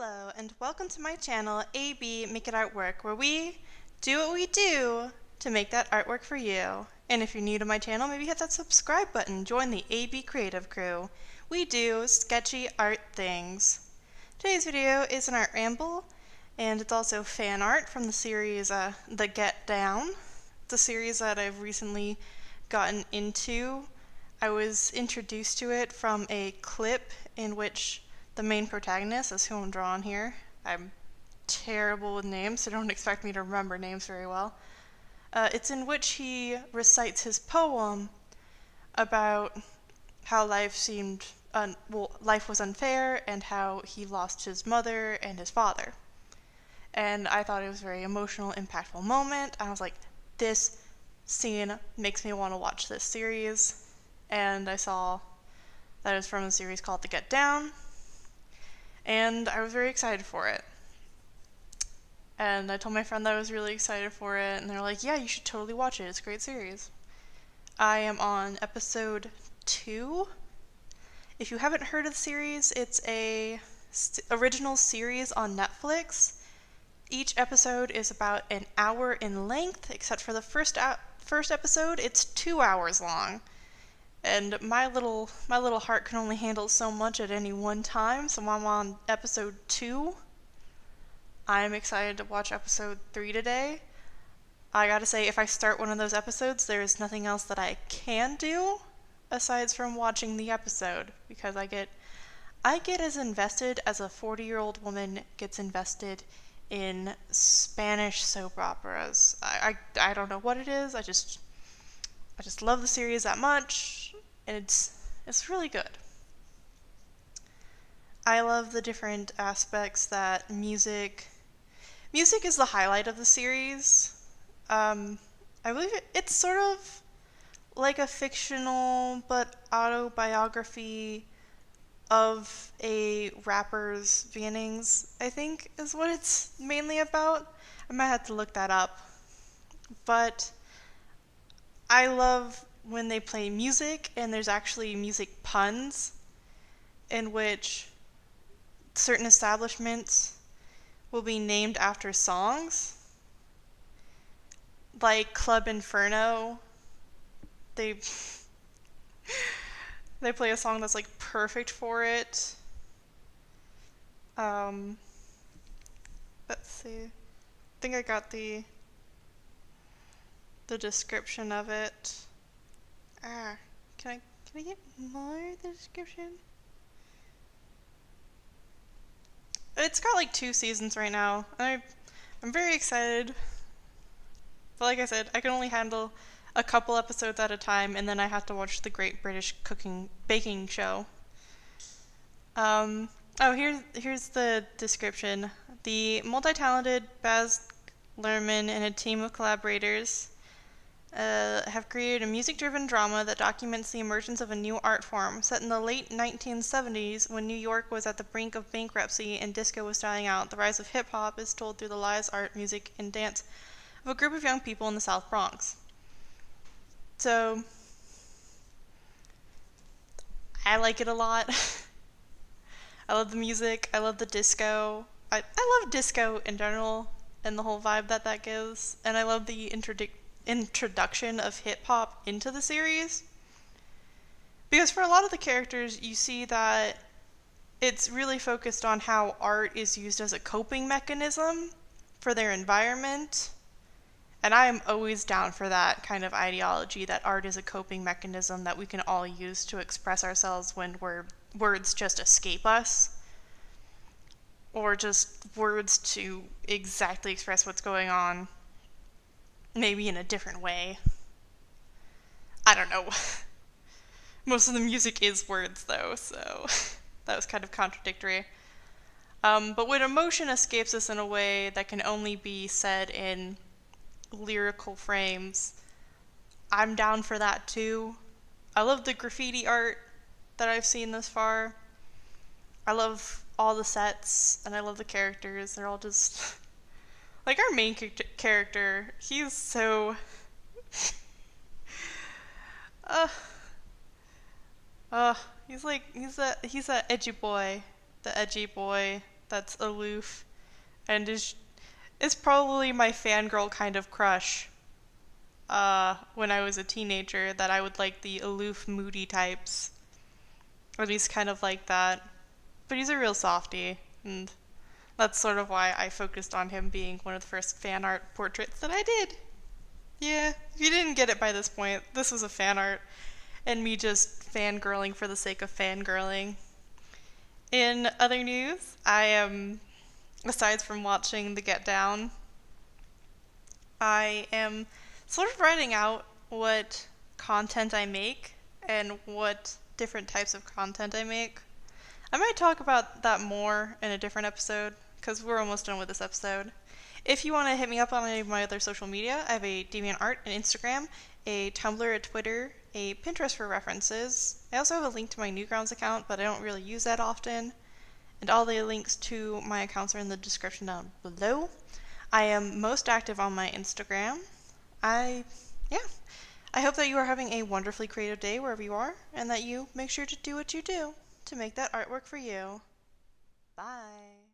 Hello, and welcome to my channel, AB Make It Artwork, where we do what we do to make that artwork for you. And if you're new to my channel, maybe hit that subscribe button, join the AB Creative Crew. We do sketchy art things. Today's video is an art ramble, and it's also fan art from the series The Get Down. It's a series that I've recently gotten into. I was introduced to it from a clip in which the main protagonist is who I'm drawing here. I'm terrible with names, so don't expect me to remember names very well. It's in which he recites his poem about how life was unfair and how he lost his mother and his father. And I thought it was a very emotional, impactful moment. I was like, this scene makes me want to watch this series. And I saw that it was from a series called The Get Down. And I was very excited for it. And I told my friend that I was really excited for it, and they're like, yeah, you should totally watch it. It's a great series. I am on episode 2. If you haven't heard of the series, it's a original series on Netflix. Each episode is about an hour in length, except for the first episode, it's 2 hours long. And my little heart can only handle so much at any one time, so I'm on episode 2. I'm excited to watch episode 3 today. I gotta say, if I start one of those episodes, there's nothing else that I can do aside from watching the episode, because I get as invested as a 40-year-old woman gets invested in Spanish soap operas. I don't know what it is, I just love the series that much. It's really good. I love the different aspects that music is the highlight of the series. I believe it's sort of like a fictional but autobiography of a rapper's beginnings, I think is what it's mainly about. I might have to look that up. But I love when they play music, and there's actually music puns in which certain establishments will be named after songs. Like Club Inferno, they play a song that's like perfect for it. Let's see. I think I got the description of it. Can I get more of the description? It's got like 2 seasons right now. I'm very excited. But like I said, I can only handle a couple episodes at a time, and then I have to watch the Great British Baking Show. Here's the description. The multi-talented Baz Luhrmann and a team of collaborators have created a music-driven drama that documents the emergence of a new art form. Set in the late 1970s, when New York was at the brink of bankruptcy and disco was dying out, the rise of hip-hop is told through the lives, art, music, and dance of a group of young people in the South Bronx. So, I like it a lot. I love the music, I love the disco. I love disco in general, and the whole vibe that gives, and I love the introduction of hip-hop into the series, because for a lot of the characters you see that it's really focused on how art is used as a coping mechanism for their environment, and I am always down for that kind of ideology, that art is a coping mechanism that we can all use to express ourselves when words just escape us, or just words to exactly express what's going on, maybe in a different way. I don't know. Most of the music is words, though, so that was kind of contradictory. But when emotion escapes us in a way that can only be said in lyrical frames, I'm down for that too. I love the graffiti art that I've seen thus far. I love all the sets, and I love the characters. They're all just... like our main character, he's so... he's that edgy boy. The edgy boy that's aloof and is probably my fangirl kind of crush. When I was a teenager, that I would like the aloof, moody types. Or at least kind of like that. But he's a real softie, and that's sort of why I focused on him being one of the first fan art portraits that I did. Yeah, if you didn't get it by this point, this was a fan art, and me just fangirling for the sake of fangirling. In other news, I am, aside from watching The Get Down, I am sort of writing out what content I make and what different types of content I make. I might talk about that more in a different episode, because we're almost done with this episode. If you want to hit me up on any of my other social media, I have a DeviantArt and Instagram, a Tumblr, a Twitter, a Pinterest for references. I also have a link to my Newgrounds account, but I don't really use that often. And all the links to my accounts are in the description down below. I am most active on my Instagram. Yeah. I hope that you are having a wonderfully creative day wherever you are, and that you make sure to do what you do to make that artwork for you. Bye.